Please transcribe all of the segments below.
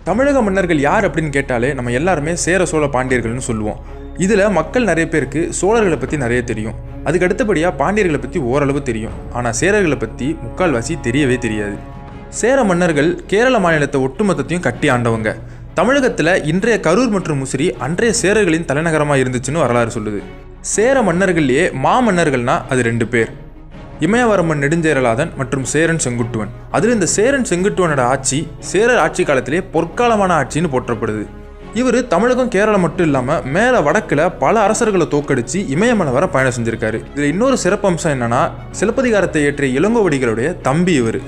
தமிழக மன்னர்கள் யார் அப்படின்னு கேட்டாலே நம்ம எல்லாருமே சேர சோழ பாண்டியர்கள்னு சொல்லுவோம். இதில் மக்கள் நிறைய பேருக்கு சோழர்களை பற்றி நிறைய தெரியும். அதுக்கு அடுத்தபடியாக பாண்டியர்களை பற்றி ஓரளவு தெரியும். ஆனால் சேரர்களை பற்றி முக்கால்வாசி தெரியவே தெரியாது. சேர மன்னர்கள் கேரள மாநிலத்தை ஒட்டுமொத்தத்தையும் கட்டி ஆண்டவங்க. தமிழகத்தில் இன்றைய கரூர் மற்றும் முசிறி அன்றைய சேரர்களின் தலைநகரமாக இருந்துச்சுன்னு வரலாறு சொல்லுது. சேர மன்னர்கள்லேயே மாமன்னர்கள்னா அது 2 பேர், இமயவரமன் நெடுஞ்சேரலாதன் மற்றும் சேரன் செங்குட்டுவன். அதில் இந்த சேரன் செங்குட்டுவனோட ஆட்சி சேரர் ஆட்சி காலத்திலே பொற்காலமான ஆட்சின்னு போற்றப்படுது. இவர் தமிழகம் கேரளம் மட்டும் இல்லாமல் மேலே வடக்கில் பல அரசர்களை தோக்கடிச்சு இமயமலை வர பயணம் செஞ்சிருக்காரு. இதில் இன்னொரு சிறப்பம்சம் என்னன்னா, சிலப்பதிகாரத்தை ஏற்றிய இளங்கோவடிகளுடைய தம்பி இவர்.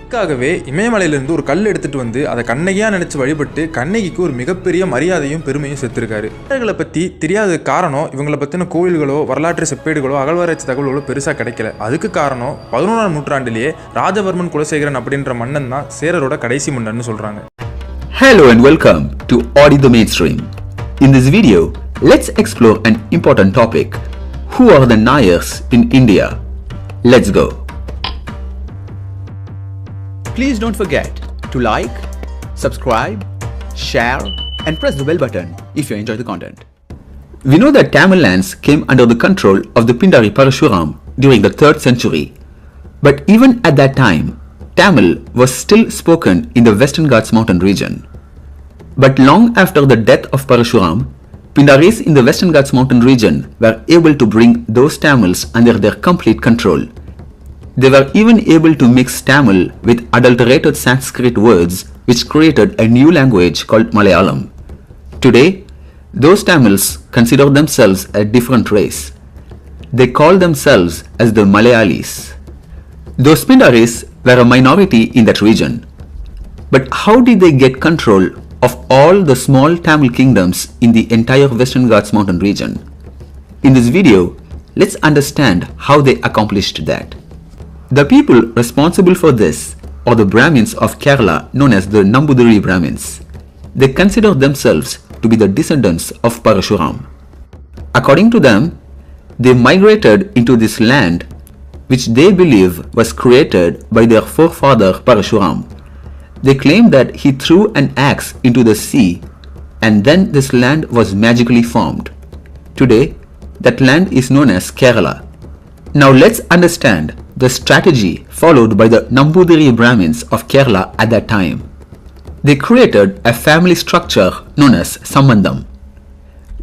இதுக்காகவே இமயமலையிலிருந்து ஒரு கல் எடுத்துட்டு வந்து அதை கண்ணகியாக நினைச்சு வழிபட்டு கண்ணகிக்கு ஒரு மிகப்பெரிய மரியாதையும் பெருமையும் சேர்த்திருக்காரு. சேரர்களை பற்றி தெரியாத காரணம், இவங்களை பற்றின கோயில்களோ வரலாற்று செப்பேடுகளோ அகழ்வாராய்ச்சி தகவல்களோ பெருசாக கிடைக்கல. அதுக்கு காரணம் 11ஆம் நூற்றாண்டிலேயே ராஜவர்மன் குலசேகரன் அப்படின்ற மன்னன் தான் சேரரோட கடைசி மன்னன்னு சொல்றாங்க. Hello and welcome to Audi the Mainstream. In this video, let's explore an important topic. Who are the Nairs in India? Let's go. Please don't forget to like, subscribe, share and press the bell button if you enjoy the content. We know that Tamil lands came under the control of the Pindari Parashuram during the 3rd century. But even at that time, Tamil was still spoken in the Western Ghats mountain region. But long after the death of Parashuram, Pindaris in the Western Ghats mountain region were able to bring those Tamils under their complete control. They were even able to mix Tamil with adulterated Sanskrit words, which created a new language called Malayalam. Today, those Tamils consider themselves a different race. They call themselves as the Malayalis. Those Pindaris were a minority in that region. But how did they get control of all the small Tamil kingdoms in the entire Western Ghats mountain region? In this video, let's understand how they accomplished that. The people responsible for this are the Brahmins of Kerala, known as the Nambudiri Brahmins. They consider themselves to be the descendants of Parashuram. According to them, they migrated into this land which they believe was created by their forefather Parashuram. They claim that he threw an axe into the sea and then this land was magically formed. Today, that land is known as Kerala. Now let's understand the strategy followed by the Nambudiri Brahmins of Kerala at that time. They created a family structure known as sambandam.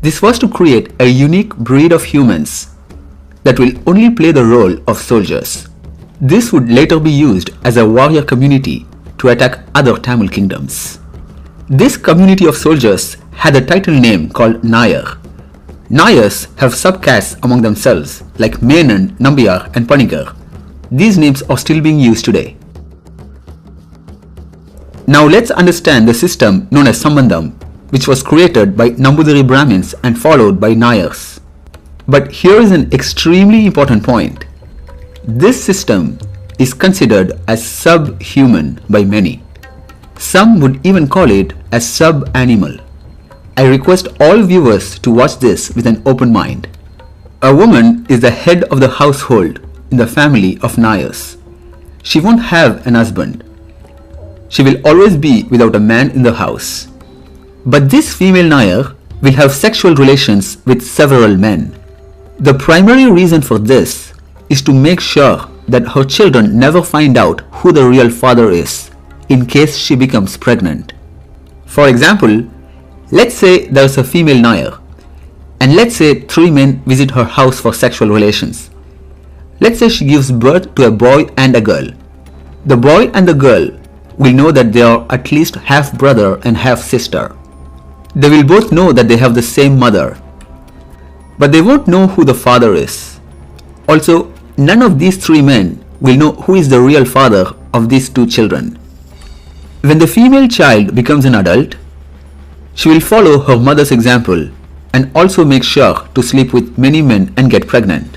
This was to create a unique breed of humans that will only play the role of soldiers. This would later be used as a warrior community to attack other Tamil kingdoms. This community of soldiers had a title name called Nair. Nairs have subcastes among themselves like Menon, Nambiyar and Panikkar. These names are still being used today. Now let's understand the system known as sambandam, which was created by Nambudiri Brahmins and followed by Nairs. But here is an extremely important point. This system is considered as subhuman by many. Some would even call it as sub-animal. I request all viewers to watch this with an open mind. A woman is the head of the household in the family of Nairs. She won't have an husband. She will always be without a man in the house. But this female Nair will have sexual relations with several men. The primary reason for this is to make sure that her children never find out who the real father is in case she becomes pregnant. For example, let's say there's a female Nair and let's say 3 men visit her house for sexual relations. Let's say she gives birth to a boy and a girl. The boy and the girl will know that they are at least half brother and half sister. They will both know that they have the same mother, but they won't know who the father is. Also, none of these 3 men will know who is the real father of these 2 children. When the female child becomes an adult, she will follow her mother's example and also make sure to sleep with many men and get pregnant.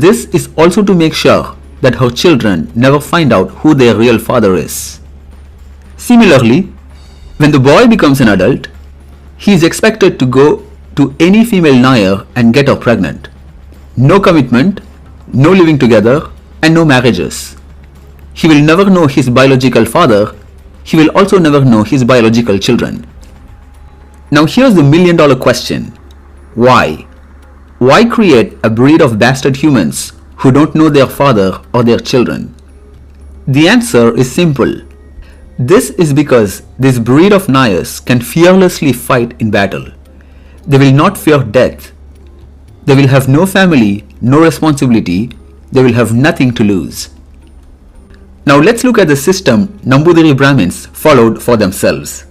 This is also to make sure that her children never find out who their real father is. Similarly, when the boy becomes an adult, he is expected to go to any female Nair and get her pregnant. No commitment, no living together, and no marriages. He will never know his biological father. he will also never know his biological children. Now here's the million-dollar question. Why? Why create a breed of bastard humans who don't know their father or their children? The answer is simple. This is because this breed of Nairs can fearlessly fight in battle. They will not fear death. They will have no family, no responsibility. They will have nothing to lose. Now let's look at the system Nambudiri Brahmins followed for themselves.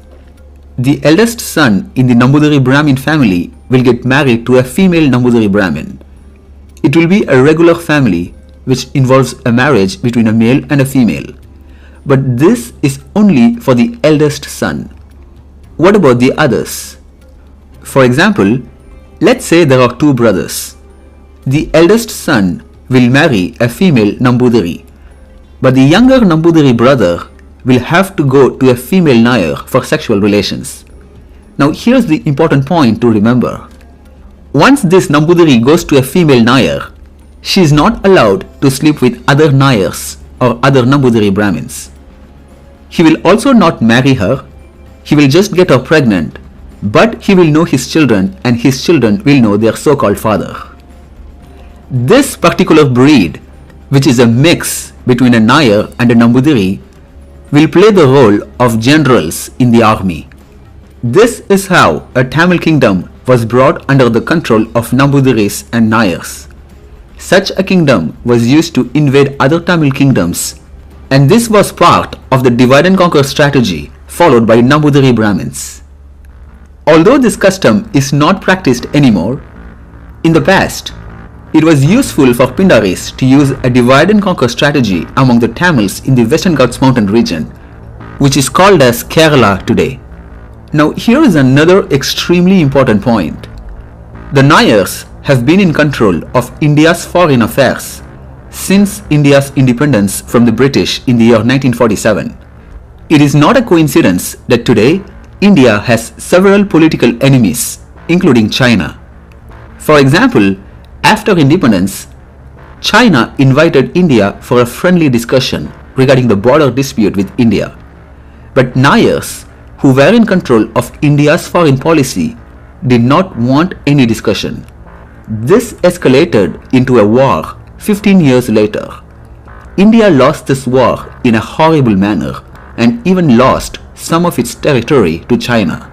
The eldest son in the Nambudiri Brahmin family will get married to a female Nambudiri Brahmin. It will be a regular family which involves a marriage between a male and a female. But this is only for the eldest son. What about the others? For example, let's say there are two brothers. The eldest son will marry a female Nambudiri, but the younger Nambudiri brother will have to go to a female Nair for sexual relations. Now here's the important point to remember. Once this Nambudiri goes to a female Nair, she is not allowed to sleep with other Nairs or other Nambudiri Brahmins. He will also not marry her. He will just get her pregnant, but he will know his children and his children will know their so-called father. This particular breed, which is a mix between a Nair and a Nambudiri, will play the role of generals in the army. This is how a Tamil kingdom was brought under the control of Nambudiris and Nairs. Such a kingdom was used to invade other Tamil kingdoms, and this was part of the divide and conquer strategy followed by Nambudiri Brahmins. Although this custom is not practiced anymore, in the past, it was useful for Pindaris to use a divide and conquer strategy among the Tamils in the Western Ghats mountain region, which is called as Kerala today. Now here is another extremely important point. The Nairs have been in control of India's foreign affairs since India's independence from the British in the year 1947. It is not a coincidence that today India has several political enemies, including China. For example, after independence, China invited India for a friendly discussion regarding the border dispute with India. But Nairs, who were in control of India's foreign policy, did not want any discussion. This escalated into a war 15 years later. India lost this war in a horrible manner and even lost some of its territory to China.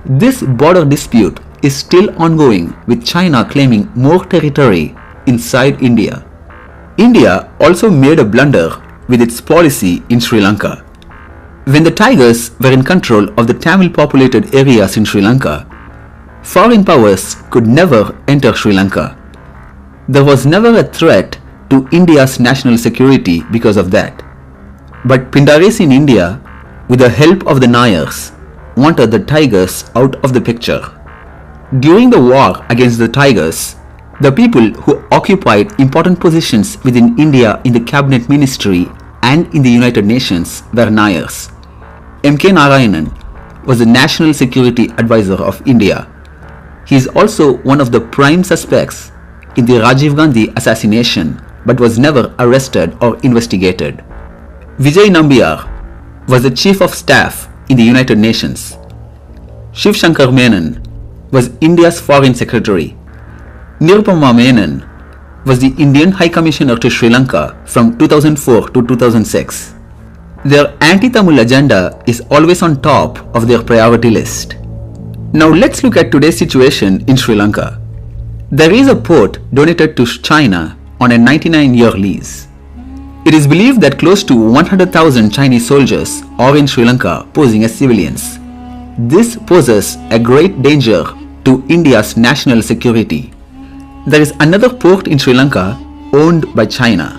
This border dispute is still ongoing, with China claiming more territory inside India. India also made a blunder with its policy in Sri Lanka. When the Tigers were in control of the Tamil populated areas in Sri Lanka, foreign powers could never enter Sri Lanka. There was never a threat to India's national security because of that. But Pindaris in India, with the help of the Nairs, wanted the Tigers out of the picture. During the war against the Tigers, the people who occupied important positions within India in the cabinet ministry and in the United Nations were Nairs. M.K. Narayanan was the National Security Advisor of India. He is also one of the prime suspects in the Rajiv Gandhi assassination, but was never arrested or investigated. Vijay Nambiar was the Chief of Staff in the United Nations. Shiv Shankar Menon was India's Foreign Secretary. Nirupama Menon was the Indian High Commissioner to Sri Lanka from 2004 to 2006. Their anti-Tamil agenda is always on top of their priority list. Now let's look at today's situation in Sri Lanka. There is a port donated to China on a 99-year lease. It is believed that close to 100,000 Chinese soldiers are in Sri Lanka posing as civilians. This poses a great danger to India's national security. There is another port in Sri Lanka owned by China.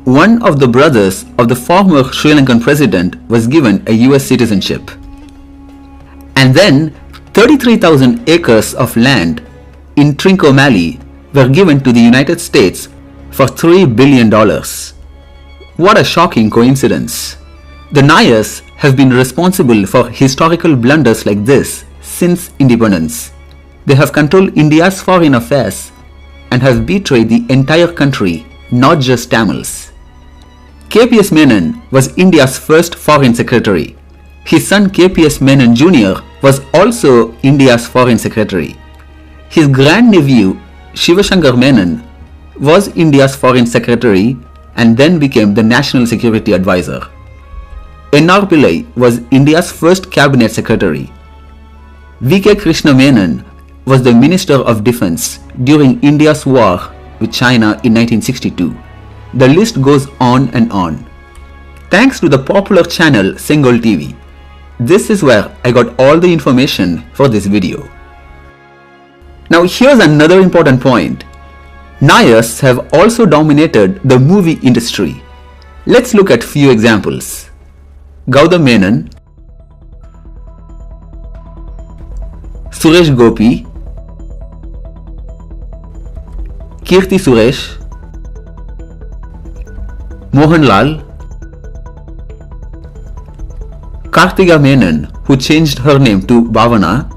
One of the brothers of the former Sri Lankan president was given a US citizenship. And then 33,000 acres of land in Trincomalee were given to the United States for $3 billion. What a shocking coincidence. The Nairs have been responsible for historical blunders like this since independence. They have controlled India's foreign affairs and have betrayed the entire country, not just Tamils. KPS Menon was India's first foreign secretary. His son KPS Menon Jr. was also India's foreign secretary. His grandnephew Shivashankar Menon was India's foreign secretary and then became the national security advisor. N.R. Pillai was India's first cabinet secretary. V.K. Krishna Menon was the Minister of Defense during India's war with China in 1962. The list goes on and on. Thanks to the popular channel Sengol TV. This is where I got all the information for this video. Now here's another important point. Nairs have also dominated the movie industry. Let's look at few examples. Gautam Menon, Suresh Gopi, Kirti Suresh, Mohanlal, Kartika Menon, who changed her name to Bhavana,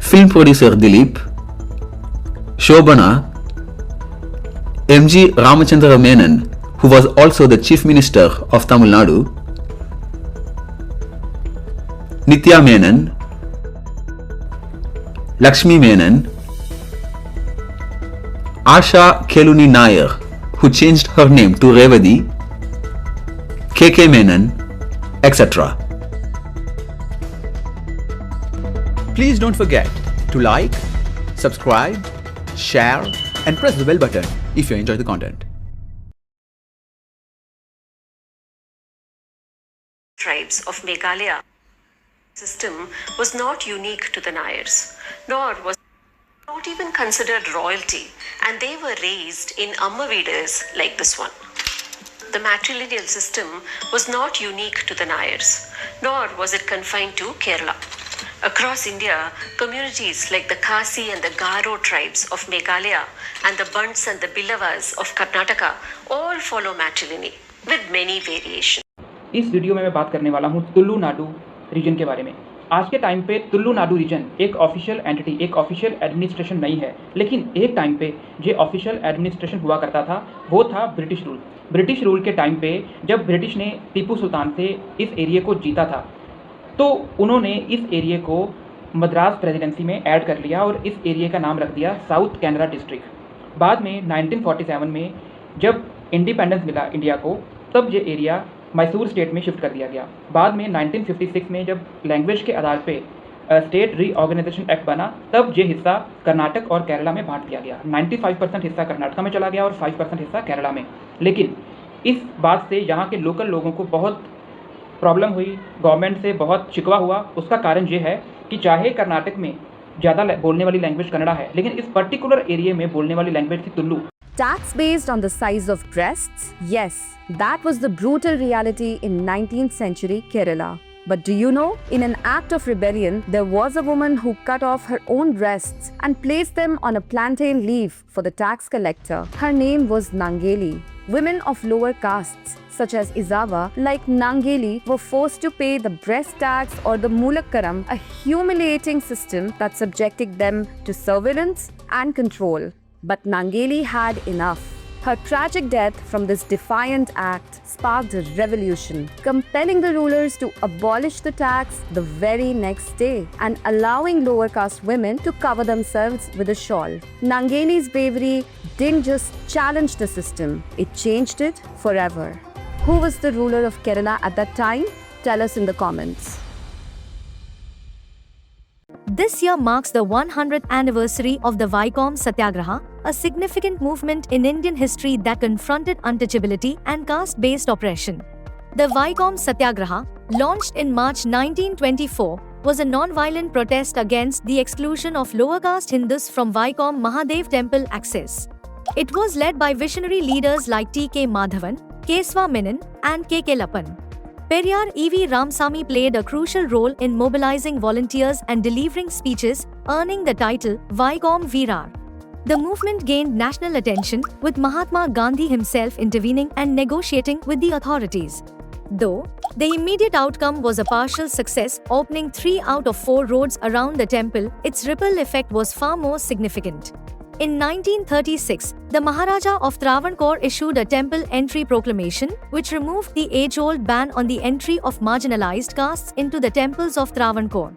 film producer Dilip, Shobana, M.G. Ramachandra Menon, who was also the Chief Minister of Tamil Nadu, Nitya Menon, Lakshmi Menon, Asha Keluni Nair, who changed her name to Revadi, KK Menon, etc. Please don't forget to like, subscribe, share and press the bell button if you enjoy the content. Tribes of Meghalaya system was not unique to the Nairs, nor was not even considered royalty, and they were raised in Ammavidas like this one. The matrilineal system was not unique to the Nairs, nor was it confined to Kerala. Across India, communities like the Khasi and the Garo tribes of Meghalaya and the Bunts and the Billavas of Karnataka all follow matrilineal with many variations. इस video में मैं बात करने वाला हूँ Tulu Nadu reason के बारे में। आज के टाइम पे तुलु नाडु रीजन एक ऑफिशियल एंटिटी, एक ऑफिशियल एडमिनिस्ट्रेशन नहीं है, लेकिन एक टाइम पे जो ऑफिशियल एडमिनिस्ट्रेशन हुआ करता था वो था ब्रिटिश रूल। ब्रिटिश रूल के टाइम पे जब ब्रिटिश ने टीपू सुल्तान से इस एरिया को जीता था तो उन्होंने इस एरिया को मद्रास प्रेसिडेंसी में ऐड कर लिया और इस एरिया का नाम रख दिया साउथ कैनरा डिस्ट्रिक्ट। बाद में 1947 में जब इंडिपेंडेंस मिला इंडिया को तब ये एरिया मैसूर स्टेट में शिफ्ट कर दिया गया। बाद में 1956 में जब लैंग्वेज के आधार पे स्टेट रीऑर्गेनाइजेशन एक्ट बना तब ये हिस्सा कर्नाटक और केरला में बांट दिया गया। 95% हिस्सा कर्नाटक में चला गया और 5% हिस्सा केरला में। लेकिन इस बात से यहाँ के लोकल लोगों को बहुत प्रॉब्लम हुई, गवर्नमेंट से बहुत शिकवा हुआ। उसका कारण ये है कि चाहे कर्नाटक में ज़्यादा बोलने वाली लैंग्वेज कन्नड़ा है, लेकिन इस पर्टिकुलर एरिया में बोलने वाली लैंग्वेज थी Tulu. Tax based on the size of breasts? Yes, that was the brutal reality in 19th century Kerala. But do you know, in an act of rebellion, there was a woman who cut off her own breasts and placed them on a plantain leaf for the tax collector. Her name was Nangeli. Women of lower castes, such as Izava, like Nangeli, were forced to pay the breast tax or the Mulakkaram, a humiliating system that subjected them to surveillance and control. But Nangeli had enough. Her tragic death from this defiant act sparked a revolution, compelling the rulers to abolish the tax the very next day and allowing lower caste women to cover themselves with a shawl. Nangeli's bravery didn't just challenge the system, it changed it forever. Who was the ruler of Kerala at that time? Tell us in the comments. This year marks the 100th anniversary of the Vaikom Satyagraha, a significant movement in Indian history that confronted untouchability and caste-based oppression. The Vaikom Satyagraha, launched in March 1924, was a non-violent protest against the exclusion of lower caste Hindus from Vaikom Mahadev temple access. It was led by visionary leaders like T.K. Madhavan, Keswa Menon, and K.K. Lappan. Periyar E.V. Ramsamy played a crucial role in mobilizing volunteers and delivering speeches, earning the title Vaikom Veerar. The movement gained national attention, with Mahatma Gandhi himself intervening and negotiating with the authorities. Though the immediate outcome was a partial success, opening 3 out of 4 roads around the temple, its ripple effect was far more significant. In 1936, the Maharaja of Travancore issued a temple entry proclamation, which removed the age-old ban on the entry of marginalized castes into the temples of Travancore.